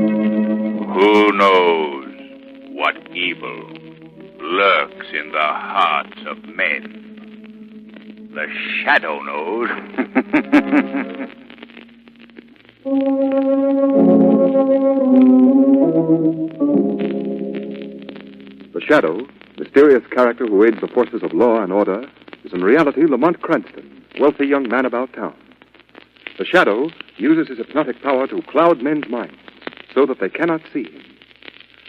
Who knows what evil lurks in the hearts of men? The shadow knows. The Shadow, mysterious character who aids the forces of law and order, is in reality Lamont Cranston, wealthy young man about town. The Shadow uses his hypnotic power to cloud men's minds so that they cannot see him.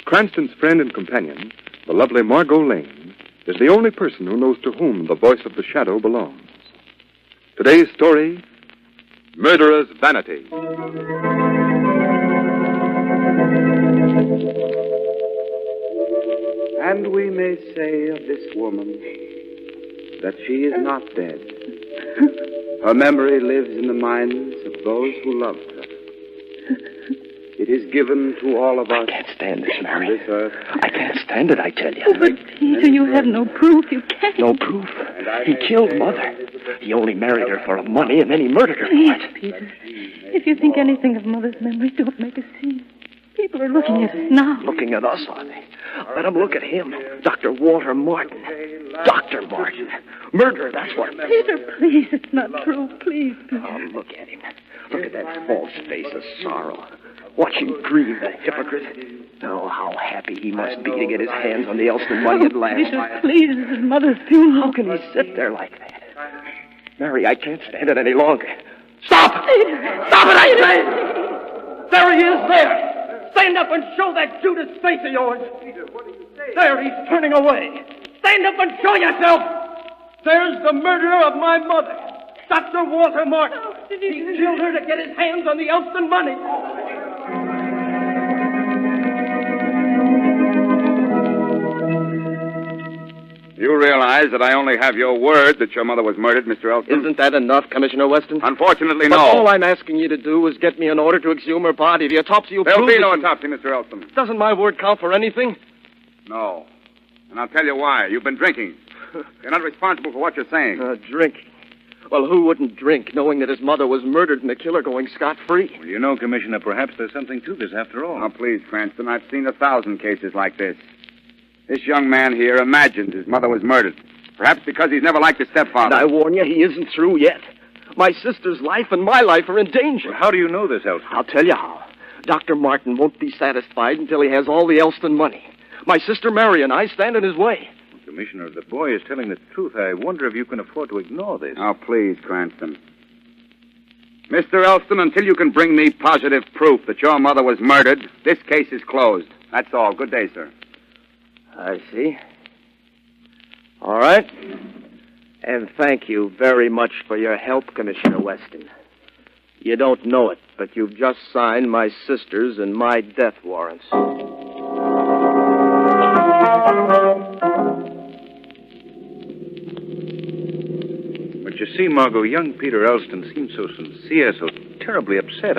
Cranston's friend and companion, the lovely Margot Lane, is the only person who knows to whom the voice of the Shadow belongs. Today's story, Murderer's Vanity. And we may say of this woman that she is not dead. Her memory lives in the minds of those who loved her. It is given to all of us. I can't stand this, Mary. On this earth. I can't stand it, I tell you. Oh, but Peter, you have no proof. You can't. No proof. He killed Mother. He only married her for her money, and then he murdered her for it. Please, Peter. If you think anything of Mother's memory, don't make a scene. People are looking at us now. Looking at us, are they? Let them look at him. Dr. Walter Martin. Dr. Martin. Murderer, that's what. Peter, please, it's not true. Please, Peter. Oh, look at him. Look at that false face of sorrow. Watch him grieve, the hypocrite. Oh, how happy he must be to get his hands on the Elston money at last. Peter, please, this is Mother's funeral. How can he sit there like that? Mary, I can't stand it any longer. Stop! Stop it, I say! There he is, there! Stand up and show that Judas face of yours. Peter, what are you saying? There, he's turning away. Stand up and show yourself. There's the murderer of my mother, Dr. Walter Martin. He killed her to get his hands on the Elston money. You realize that I only have your word that your mother was murdered, Mr. Elston? Isn't that enough, Commissioner Weston? Unfortunately, But no. all I'm asking you to do is get me an order to exhume her body. The autopsy will There'll prove be that no you- autopsy, Mr. Elston. Doesn't my word count for anything? No. And I'll tell you why. You've been drinking. You're not responsible for what you're saying. Drink. Well, who wouldn't drink, knowing that his mother was murdered and the killer going scot-free? Well, you know, Commissioner, perhaps there's something to this after all. Now, please, Cranston, I've seen 1,000 cases like this. This young man here imagined his mother was murdered. Perhaps because he's never liked his stepfather. And I warn you, he isn't through yet. My sister's life and my life are in danger. Well, how do you know this, Elston? I'll tell you how. Dr. Martin won't be satisfied until he has all the Elston money. My sister Mary and I stand in his way. Commissioner, if the boy is telling the truth, I wonder if you can afford to ignore this. Now, please, Cranston. Mr. Elston, until you can bring me positive proof that your mother was murdered, this case is closed. That's all. Good day, sir. I see. All right. And thank you very much for your help, Commissioner Weston. You don't know it, but you've just signed my sister's and my death warrants. But you see, Margot, young Peter Elston seemed so sincere, so terribly upset.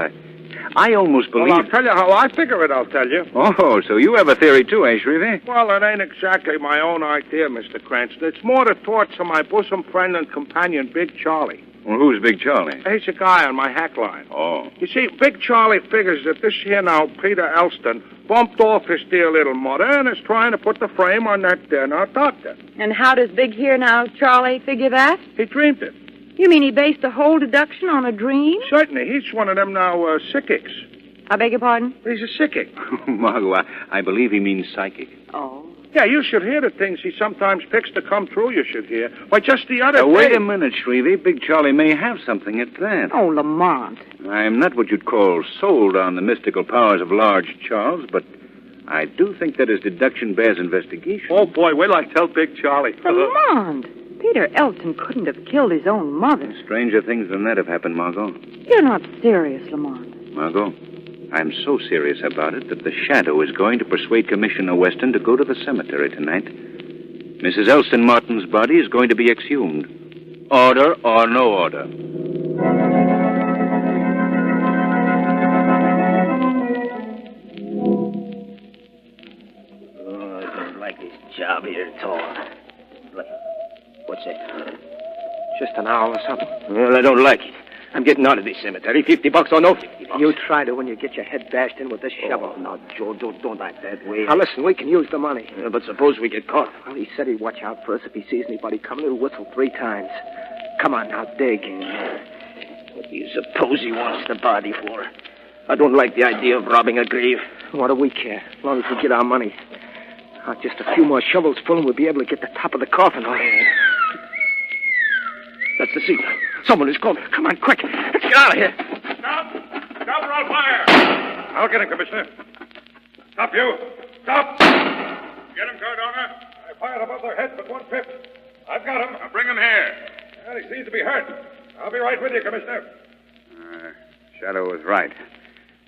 I almost believe... Well, I'll tell you how I figure it, I'll tell you. Oh, so you have a theory too, eh, Shrevey? Well, it ain't exactly my own idea, Mr. Cranston. It's more the thoughts of my bosom friend and companion, Big Charlie. Well, who's Big Charlie? He's a guy on my hack line. Oh. You see, Big Charlie figures that this here now, Peter Elston, bumped off his dear little mother and is trying to put the frame on that there now doctor. And how does Big here now, Charlie, figure that? He dreamed it. You mean he based the whole deduction on a dream? Certainly. He's one of them now, sickics. I beg your pardon? He's a sickic. Margot, I believe he means psychic. Oh. Yeah, you should hear the things he sometimes picks to come true, you should hear. Why, just the other day... Wait a minute, Shrevey. Big Charlie may have something at that. Oh, Lamont. I'm not what you'd call sold on the mystical powers of Large Charles, but I do think that his deduction bears investigation. Oh, boy, wait till I tell Big Charlie. Lamont! Peter Elston couldn't have killed his own mother. Stranger things than that have happened, Margot. You're not serious, Lamont. Margot, I'm so serious about it that the Shadow is going to persuade Commissioner Weston to go to the cemetery tonight. Mrs. Elston Martin's body is going to be exhumed. Order or no order. Oh, I don't like this job here at all. What's that? Just an hour or something. Well, I don't like it. I'm getting out of this cemetery. $50 or no $50. You try to when you get your head bashed in with this shovel. Oh, now, Joe, don't act that way. Now, listen, we can use the money. But suppose we get caught. Well, he said he'd watch out for us. If he sees anybody coming, he'll whistle 3 times. Come on, now, dig. What do you suppose he wants the body for? I don't like the idea of robbing a grave. What do we care? As long as we get our money. Just a few more shovels full and we'll be able to get the top of the coffin off. That's the signal. Someone is coming. Come on, quick. Let's get out of here. Stop! Stop or I'll fire! I'll get him, Commissioner. Stop, you! Stop! Get him, Cardona. I fired above their heads but one trip. I've got him. I'll bring him here. Well, he seems to be hurt. I'll be right with you, Commissioner. Shadow was right.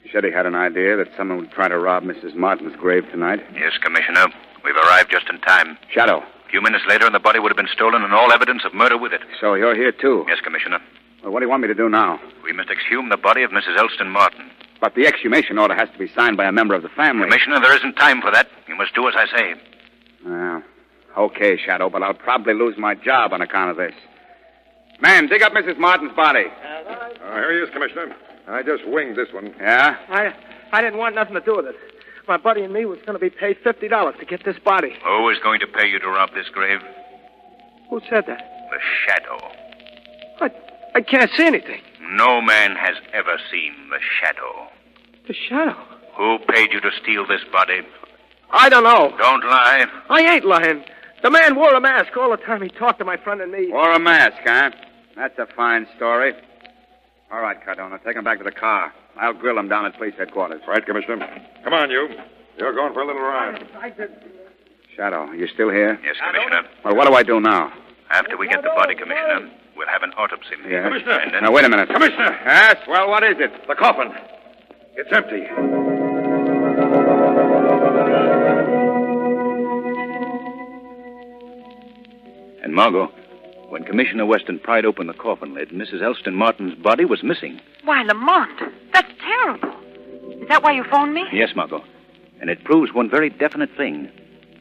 He said he had an idea that someone would try to rob Mrs. Martin's grave tonight. Yes, Commissioner. We've arrived just in time. Shadow. A few minutes later, and the body would have been stolen and all evidence of murder with it. So you're here, too? Yes, Commissioner. Well, what do you want me to do now? We must exhume the body of Mrs. Elston Martin. But the exhumation order has to be signed by a member of the family. Commissioner, there isn't time for that. You must do as I say. Well, okay, Shadow, but I'll probably lose my job on account of this. Man, dig up Mrs. Martin's body. Here he is, Commissioner. I just winged this one. Yeah? I didn't want nothing to do with it. My buddy and me was going to be paid $50 to get this body. Who is going to pay you to rob this grave? Who said that? The Shadow. I can't see anything. No man has ever seen the Shadow. The Shadow? Who paid you to steal this body? I don't know. Don't lie. I ain't lying. The man wore a mask all the time he talked to my friend and me. Wore a mask, huh? That's a fine story. All right, Cardona, take him back to the car. I'll grill him down at police headquarters. Right, Commissioner. Come on, you. You're going for a little ride. Shadow, you still here? Yes, Commissioner. Well, what do I do now? After we get the body, Commissioner, we'll have an autopsy. Yeah. Commissioner. And then... Now, wait a minute. Commissioner. Yes? Well, what is it? The coffin. It's empty. And Margot, when Commissioner Weston pried open the coffin lid, Mrs. Elston Martin's body was missing. Why, Lamont, that's terrible. Is that why you phoned me? Yes, Margot. And it proves one very definite thing.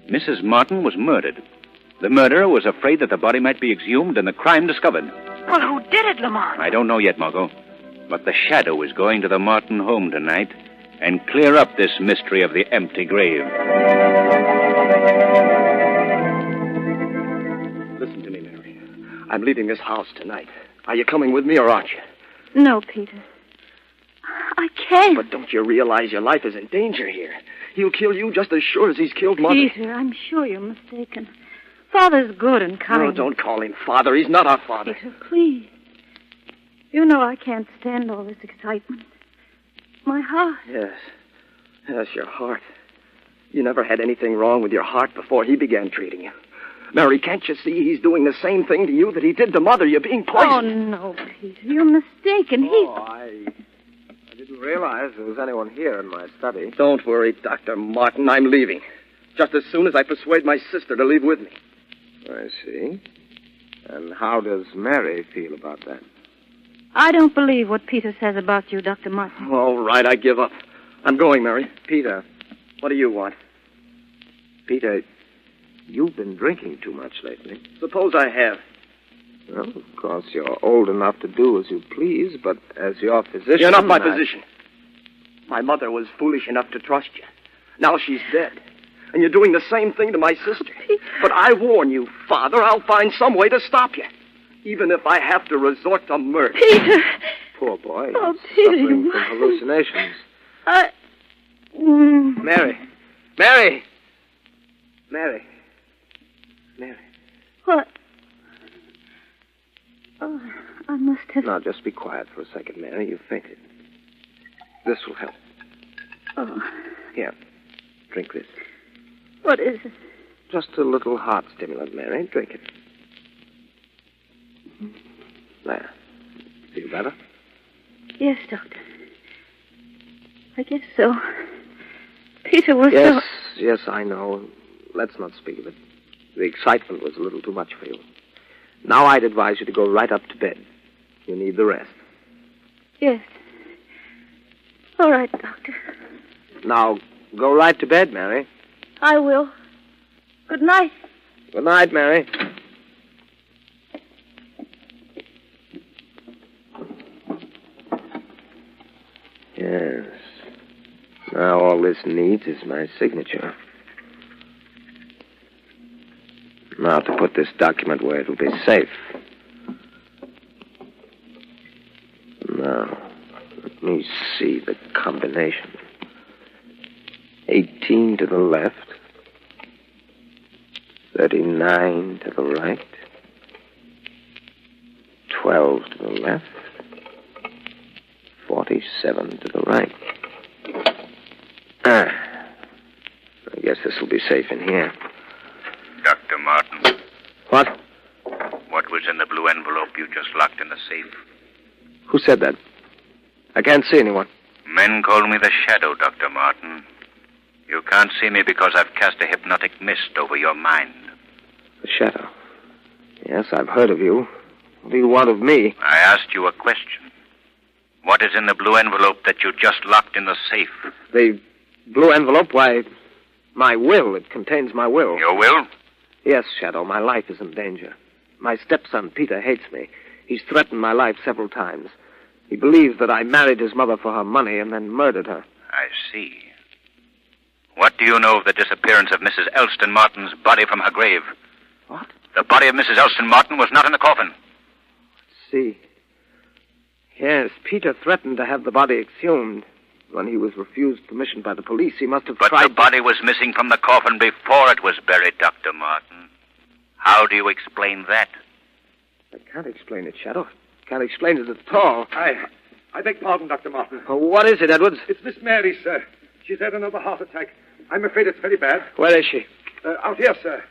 Mrs. Martin was murdered. The murderer was afraid that the body might be exhumed and the crime discovered. Well, who did it, Lamont? I don't know yet, Margot. But the Shadow is going to the Martin home tonight and clear up this mystery of the empty grave. Listen to me, Mary. I'm leaving this house tonight. Are you coming with me or aren't you? No, Peter. I can't. But don't you realize your life is in danger here? He'll kill you just as sure as he's killed Mother. Peter, I'm sure you're mistaken. Father's good and kind. No, don't call him Father. He's not our father. Peter, please. You know I can't stand all this excitement. My heart. Yes. Yes, your heart. You never had anything wrong with your heart before he began treating you. Mary, can't you see he's doing the same thing to you that he did to Mother? You're being poisoned. Oh, no, Peter. You're mistaken. I didn't realize there was anyone here in my study. Don't worry, Dr. Martin. I'm leaving. Just as soon as I persuade my sister to leave with me. I see. And how does Mary feel about that? I don't believe what Peter says about you, Dr. Martin. All right, I give up. I'm going, Mary. Peter. What do you want? Peter, you've been drinking too much lately. Suppose I have. Well, of course, you're old enough to do as you please, but as your physician... You're not my physician. My mother was foolish enough to trust you. Now she's dead. And you're doing the same thing to my sister. But I warn you, Father, I'll find some way to stop you. Even if I have to resort to murder. Peter! Poor boy. Oh, He's Peter, suffering you from mustn't. hallucinations. Mary. Mary. Mary. Mary. What? Oh, I must have... Now, just be quiet for a second, Mary. You fainted. This will help. Oh, Here. Drink this. what is it? Just a little heart stimulant, Mary. Drink it. There. Feel better? Yes, Doctor. I guess so. Peter was Yes, yes, I know. Let's not speak of it. The excitement was a little too much for you. Now I'd advise you to go right up to bed. You need the rest. Yes. All right, Doctor. Now, go right to bed, Mary. I will. Good night. Good night, Mary. Yes. Now all this needs is my signature. Now to put this document where it'll be safe. Now, let me see the combination. 18 to the left. 39 to the right. 12 to the left. 47 to the right. I guess this will be safe in here. Dr. Martin, What? what was in the blue envelope you just locked in the safe? Who said that? I can't see anyone. Men call me the Shadow, Dr. Martin. You can't see me because I've cast a hypnotic mist over your mind. The Shadow. Yes, I've heard of you. What do you want of me? I asked you a question. What is in the blue envelope that you just locked in the safe? The blue envelope? Why, my will. It contains my will. Your will? Yes, Shadow, my life is in danger. My stepson, Peter, hates me. He's threatened my life several times. He believes that I married his mother for her money and then murdered her. I see. What do you know of the disappearance of Mrs. Elston Martin's body from her grave? What? The body of Mrs. Elston Martin was not in the coffin. See. Yes, Peter threatened to have the body exhumed. When he was refused permission by the police, he must have But tried the body was missing from the coffin before it was buried, Dr. Martin. How do you explain that? I can't explain it, Shadow. Can't explain it at all. I beg pardon, Dr. Martin. Oh, what is it, Edwards? It's Miss Mary, sir. She's had another heart attack. I'm afraid it's very bad. Where is she? Out here, sir.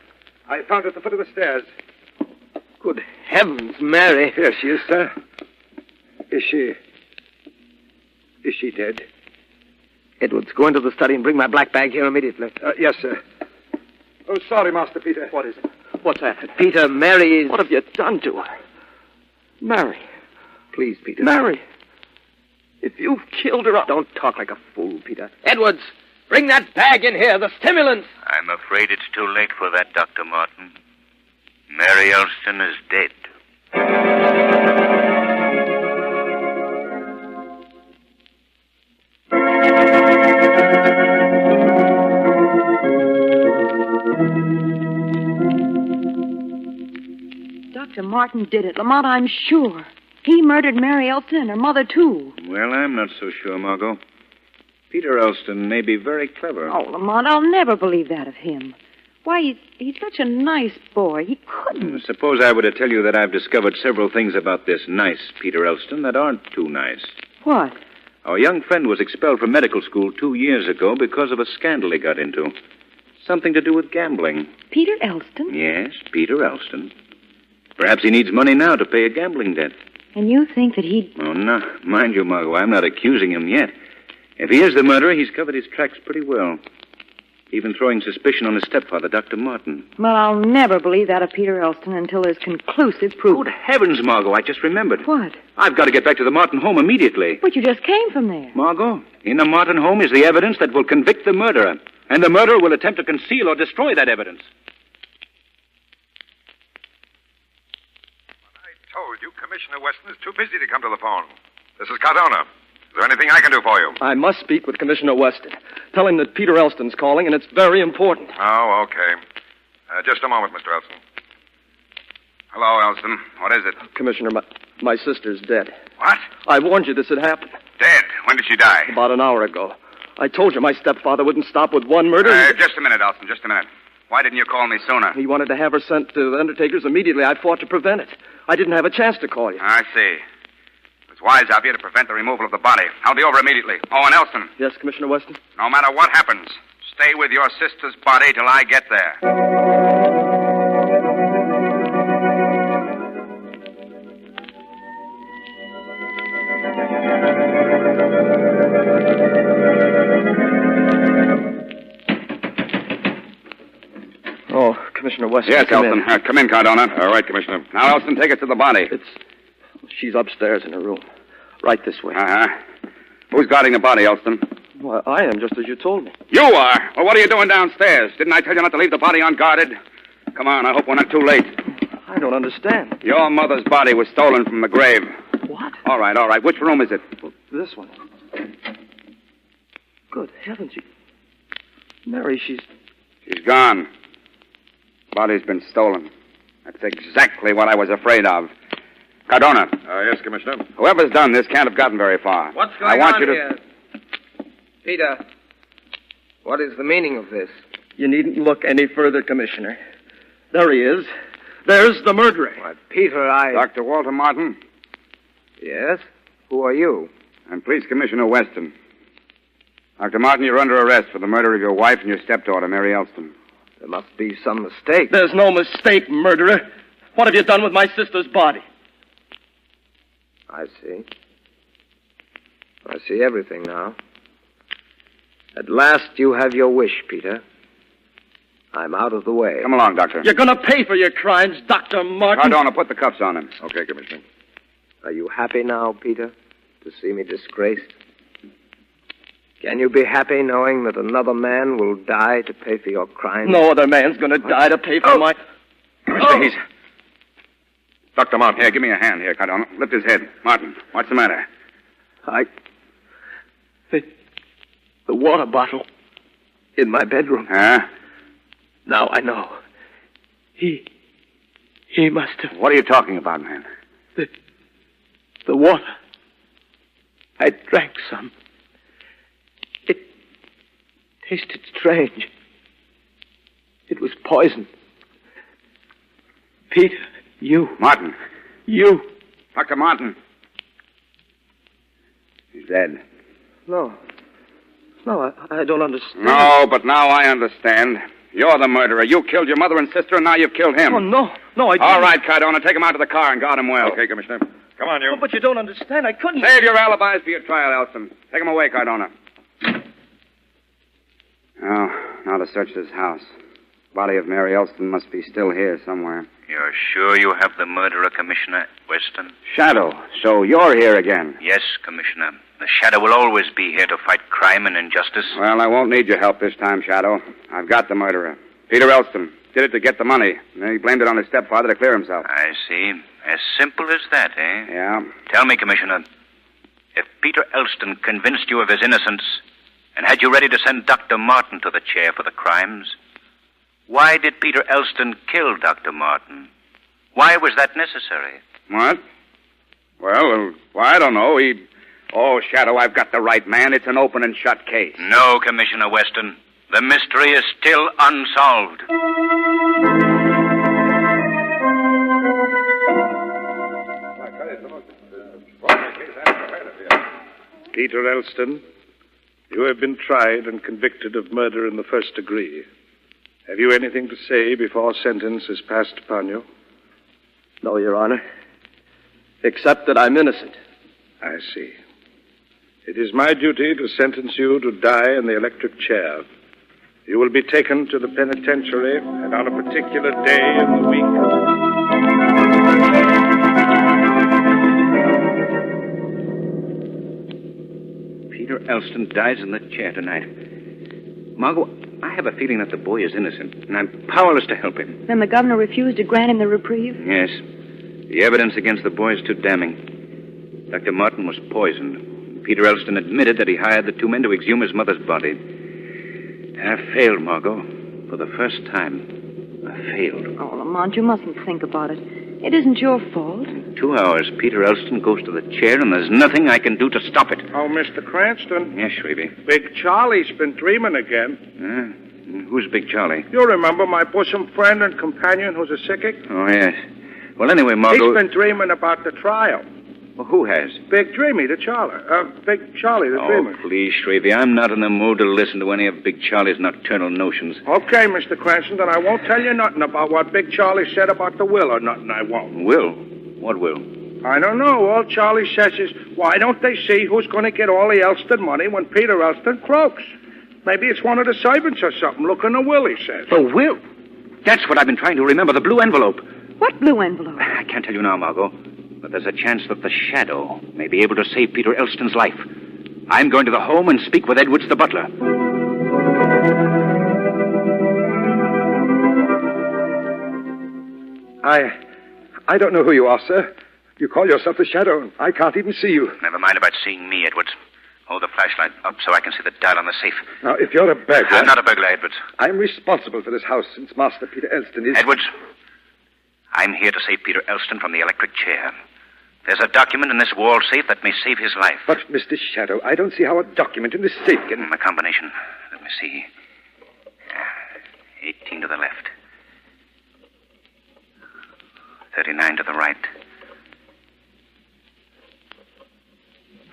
I found her at the foot of the stairs. Good heavens, Mary. Here she is, sir. Is she dead? Edwards, go into the study and bring my black bag here immediately. Yes, sir. Oh, sorry, Master Peter. What is it? What's happened? Peter, Mary is... What have you done to her? Mary. Please, Peter. Mary. If you've killed her, Don't talk like a fool, Peter. Edwards, bring that bag in here, the stimulant. I'm afraid it's too late for that, Dr. Martin. Mary Elston is dead. Dr. Martin did it, Lamont, I'm sure. He murdered Mary Elston and her mother, too. Well, I'm not so sure, Margot. Peter Elston may be very clever. Oh, Lamont, I'll never believe that of him. Why, he's such a nice boy. He couldn't. Suppose I were to tell you that I've discovered several things about this nice Peter Elston that aren't too nice. What? Our young friend was expelled from medical school 2 years ago because of a scandal he got into. Something to do with gambling. Peter Elston? Yes, Peter Elston. Perhaps he needs money now to pay a gambling debt. And you think that he'd... Oh, no. Mind you, Margot, I'm not accusing him yet. If he is the murderer, he's covered his tracks pretty well. Even throwing suspicion on his stepfather, Dr. Martin. Well, I'll never believe that of Peter Elston until there's conclusive proof. Good heavens, Margot, I just remembered. What? I've got to get back to the Martin home immediately. But you just came from there. Margot, in the Martin home is the evidence that will convict the murderer. And the murderer will attempt to conceal or destroy that evidence. I told you Commissioner Weston is too busy to come to the phone. This is Cardona. Is there anything I can do for you? I must speak with Commissioner Weston. Tell him that Peter Elston's calling, and it's very important. Oh, okay. Just a moment, Mr. Elston. Hello, Elston. What is it? Commissioner, my sister's dead. What? I warned you this had happened Dead. When did she die? about an hour ago. I told you my stepfather wouldn't stop with one murder. Just a minute, Elston. Just a minute. Why didn't you call me sooner? He wanted to have her sent to the undertaker's immediately. I fought to prevent it. I didn't have a chance to call you. I see. It's wise of you to prevent the removal of the body. I'll be over immediately. Oh, and Elston, Yes, Commissioner Weston? no matter what happens, stay with your sister's body till I get there. Weston. Yes, come Elston. in. Come in, Cardona. All right, Commissioner. Now, Elston, take us to the body. She's upstairs in her room. Right this way. Uh-huh. Who's guarding the body, Elston? Well, I am, just as you told me. You are. Well, what are you doing downstairs? Didn't I tell you not to leave the body unguarded? Come on, I hope we're not too late. I don't understand. Your mother's body was stolen from the grave. What? All right. Which room is it? Well, this one. Good heavens, Mary, she's gone. Body's been stolen. That's exactly what I was afraid of. Cardona. Yes, Commissioner. Whoever's done this can't have gotten very far. What's I going want on you to... here? Peter, what is the meaning of this? You needn't look any further, Commissioner. There he is. There's the murderer. What, Peter, Dr. Walter Martin? Yes? Who are you? I'm Police Commissioner Weston. Dr. Martin, you're under arrest for the murder of your wife and your stepdaughter, Mary Elston. There must be some mistake. There's no mistake, murderer. What have you done with my sister's body? I see. I see everything now. At last you have your wish, Peter. I'm out of the way. Come along, Doctor. You're going to pay for your crimes, Dr. Martin. Cardona, put the cuffs on him. Okay, Commissioner. Are you happy now, Peter, to see me disgraced? Can you be happy knowing that another man will die to pay for your crimes? No other man's going to die to pay for my... He's... Dr. Martin. Here, give me a hand here, Cardona. Lift his head. Martin, what's the matter? The water bottle in my bedroom. Huh? Now I know. He must have... What are you talking about, man? The water. I drank some. It tasted strange. It was poison. Peter, you. Martin. You. Dr. Martin. He's dead. No, I don't understand. No, but now I understand. You're the murderer. You killed your mother and sister, and now you've killed him. Oh, no, I didn't. All right, Cardona, take him out to the car and guard him well. Okay, Commissioner. Come on, you. Oh, but you don't understand. I couldn't... Save your alibis for your trial, Elston. Take him away, Cardona. Now to search this house. Body of Mary Elston must be still here somewhere. You're sure you have the murderer, Commissioner Weston? Shadow, so you're here again. Yes, Commissioner. The Shadow will always be here to fight crime and injustice. Well, I won't need your help this time, Shadow. I've got the murderer. Peter Elston. Did it to get the money. And then he blamed it on his stepfather to clear himself. I see. As simple as that, eh? Yeah. Tell me, Commissioner, if Peter Elston convinced you of his innocence and had you ready to send Dr. Martin to the chair for the crimes, why did Peter Elston kill Dr. Martin? Why was that necessary? What? Well, I don't know. Oh, Shadow, I've got the right man. It's an open and shut case. No, Commissioner Weston. The mystery is still unsolved. Peter Elston, you have been tried and convicted of murder in the first degree. Have you anything to say before sentence is passed upon you? No, Your Honor. Except that I'm innocent. I see. It is my duty to sentence you to die in the electric chair. You will be taken to the penitentiary, and on a particular day in the week... Peter Elston dies in the chair tonight. Margot, I have a feeling that the boy is innocent, and I'm powerless to help him. Then the governor refused to grant him the reprieve? Yes. The evidence against the boy is too damning. Dr. Martin was poisoned. Peter Elston admitted that he hired the two men to exhume his mother's body. I failed, Margot. For the first time, I failed. Oh, Lamont, you mustn't think about it. It isn't your fault. In 2 hours, Peter Elston goes to the chair, and there's nothing I can do to stop it. Oh, Mr. Cranston. Yes, Shrevey. Big Charlie's been dreaming again. Who's Big Charlie? You remember my bosom friend and companion who's a psychic? Oh, yes. Well, anyway, Margot... He's been dreaming about the trial. Well, who has? Big Dreamy, Big Charlie, the dreamer. Oh, please, Shrevey, I'm not in the mood to listen to any of Big Charlie's nocturnal notions. Okay, Mr. Cranston, then I won't tell you nothing about what Big Charlie said about the will or nothing, I won't. Will? What will? I don't know. All Charlie says is, why don't they see who's going to get all the Elston money when Peter Elston croaks? Maybe it's one of the servants or something. Look in the will, he says. The will? That's what I've been trying to remember, the blue envelope. What blue envelope? I can't tell you now, Margot. But there's a chance that the Shadow may be able to save Peter Elston's life. I'm going to the home and speak with Edwards, the butler. I don't know who you are, sir. You call yourself the Shadow. I can't even see you. Never mind about seeing me, Edwards. Hold the flashlight up so I can see the dial on the safe. Now, if you're a burglar... I'm not a burglar, Edwards. I'm responsible for this house since Master Peter Elston is... Edwards, I'm here to save Peter Elston from the electric chair. There's a document in this wall safe that may save his life. But, Mr. Shadow, I don't see how a document in this safe can... A combination. Let me see. 18 to the left. 39 to the right.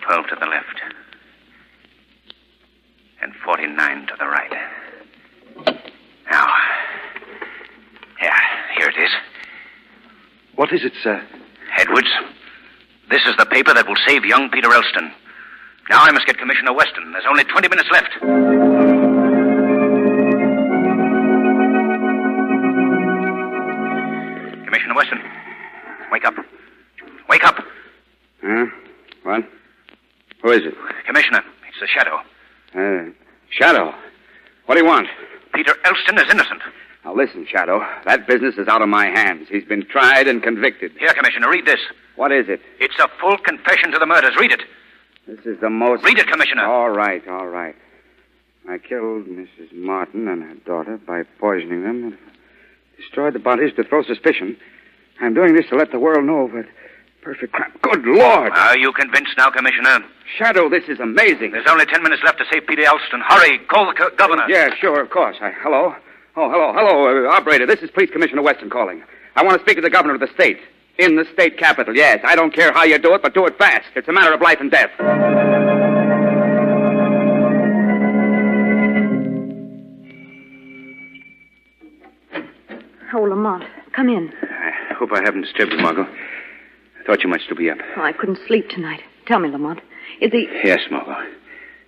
12 to the left. And 49 to the right. Now. Yeah, here it is. What is it, sir? Edwards, this is the paper that will save young Peter Elston. Now I must get Commissioner Weston. There's only 20 minutes left. Commissioner Weston, wake up. Wake up. Huh? What? Who is it? Commissioner, it's the Shadow. Shadow. What do you want? Peter Elston is innocent. Now listen, Shadow. That business is out of my hands. He's been tried and convicted. Here, Commissioner, read this. What is it? It's a full confession to the murders. Read it. This is the most... Read it, Commissioner. All right. I killed Mrs. Martin and her daughter by poisoning them and destroyed the bodies to throw suspicion. I'm doing this to let the world know of a perfect crime. Good Lord! Are you convinced now, Commissioner? Shadow, this is amazing. There's only 10 minutes left to save Peter Elston. Hurry, call the governor. Yeah, sure, of course. Hello? Oh, hello, operator. This is Police Commissioner Weston calling. I want to speak to the governor of the state. In the state capital, yes. I don't care how you do it, but do it fast. It's a matter of life and death. Oh, Lamont, come in. I hope I haven't disturbed you, Margot. I thought you might still be up. Oh, I couldn't sleep tonight. Tell me, Lamont, is he... Yes, Margot.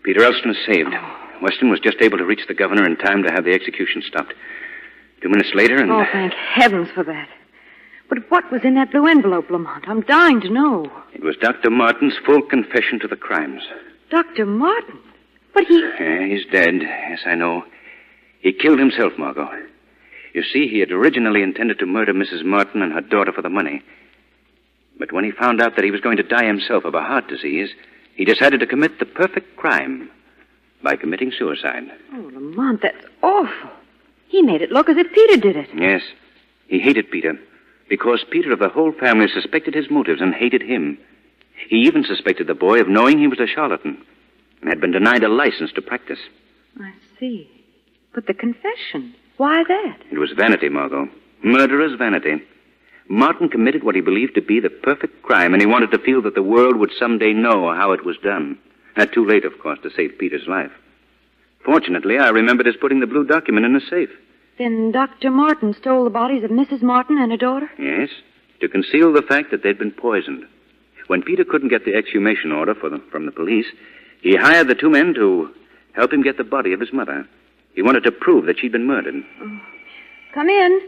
Peter Elston is saved. Weston was just able to reach the governor in time to have the execution stopped. 2 minutes later and... Oh, thank heavens for that. But what was in that blue envelope, Lamont? I'm dying to know. It was Dr. Martin's full confession to the crimes. Dr. Martin? But he... Yeah, he's dead. Yes, I know. He killed himself, Margot. You see, he had originally intended to murder Mrs. Martin and her daughter for the money. But when he found out that he was going to die himself of a heart disease, he decided to commit the perfect crime by committing suicide. Oh, Lamont, that's awful. He made it look as if Peter did it. Yes. He hated Peter because Peter of the whole family suspected his motives and hated him. He even suspected the boy of knowing he was a charlatan and had been denied a license to practice. I see. But the confession, why that? It was vanity, Margot. Murderer's vanity. Martin committed what he believed to be the perfect crime, and he wanted to feel that the world would someday know how it was done. Too late, of course, to save Peter's life. Fortunately, I remembered his putting the blue document in the safe. Then Dr. Martin stole the bodies of Mrs. Martin and her daughter? Yes, to conceal the fact that they'd been poisoned. When Peter couldn't get the exhumation order from the police, he hired the two men to help him get the body of his mother. He wanted to prove that she'd been murdered. Oh. Come in.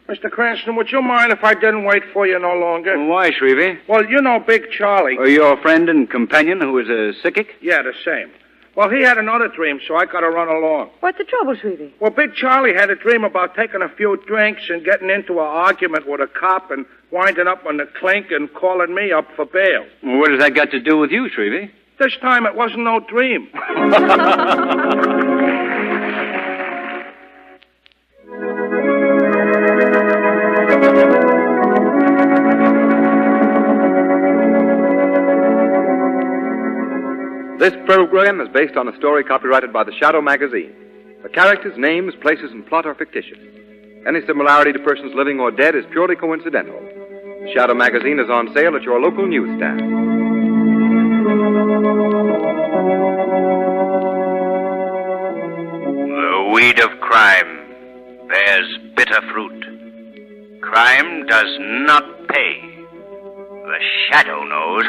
Mr. Cranston, would you mind if I didn't wait for you no longer? Why, Shrevey? Well, you know Big Charlie. Your friend and companion who was a sickic? Yeah, the same. Well, he had another dream, so I got to run along. What's the trouble, Shrevey? Well, Big Charlie had a dream about taking a few drinks and getting into an argument with a cop and winding up on the clink and calling me up for bail. Well, what has that got to do with you, Shrevey? This time it wasn't no dream. This program is based on a story copyrighted by the Shadow magazine. The characters, names, places, and plot are fictitious. Any similarity to persons living or dead is purely coincidental. The Shadow magazine is on sale at your local newsstand. The weed of crime bears bitter fruit. Crime does not pay. The Shadow knows.